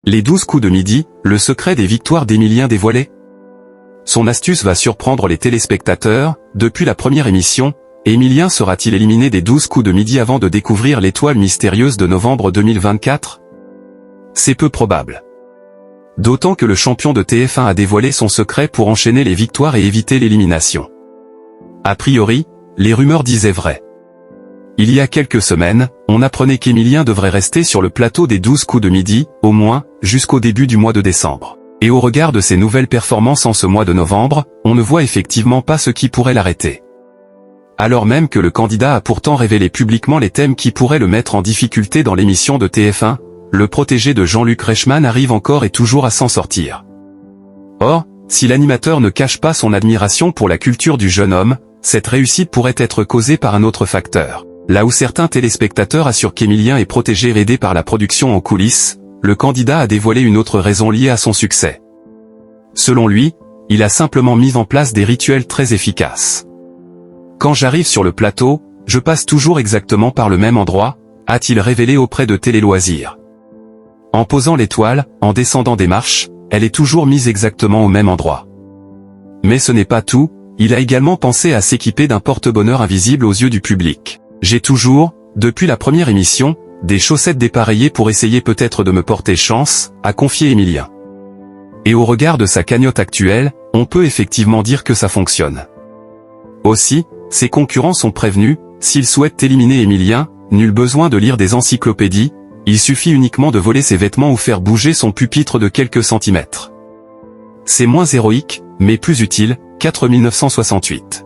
Les 12 coups de midi, le secret des victoires d'Emilien dévoilé? Son astuce va surprendre les téléspectateurs. Depuis la première émission, Emilien sera-t-il éliminé des 12 coups de midi avant de découvrir l'étoile mystérieuse de novembre 2024? C'est peu probable. D'autant que le champion de TF1 a dévoilé son secret pour enchaîner les victoires et éviter l'élimination. A priori, les rumeurs disaient vrai. Il y a quelques semaines, on apprenait qu'Emilien devrait rester sur le plateau des 12 coups de midi, au moins, jusqu'au début du mois de décembre. Et au regard de ses nouvelles performances en ce mois de novembre, on ne voit effectivement pas ce qui pourrait l'arrêter. Alors même que le candidat a pourtant révélé publiquement les thèmes qui pourraient le mettre en difficulté dans l'émission de TF1, le protégé de Jean-Luc Reichmann arrive encore et toujours à s'en sortir. Or, si l'animateur ne cache pas son admiration pour la culture du jeune homme, cette réussite pourrait être causée par un autre facteur. Là où certains téléspectateurs assurent qu'Emilien est protégé et aidé par la production en coulisses, le candidat a dévoilé une autre raison liée à son succès. Selon lui, il a simplement mis en place des rituels très efficaces. Quand j'arrive sur le plateau, je passe toujours exactement par le même endroit, a-t-il révélé auprès de Télé Loisirs. En posant l'étoile, en descendant des marches, elle est toujours mise exactement au même endroit. Mais ce n'est pas tout, il a également pensé à s'équiper d'un porte-bonheur invisible aux yeux du public. J'ai toujours, depuis la première émission, des chaussettes dépareillées pour essayer peut-être de me porter chance, a confié Emilien. Et au regard de sa cagnotte actuelle, on peut effectivement dire que ça fonctionne. Aussi, ses concurrents sont prévenus, s'ils souhaitent éliminer Emilien, nul besoin de lire des encyclopédies, il suffit uniquement de voler ses vêtements ou faire bouger son pupitre de quelques centimètres. C'est moins héroïque, mais plus utile, 4968.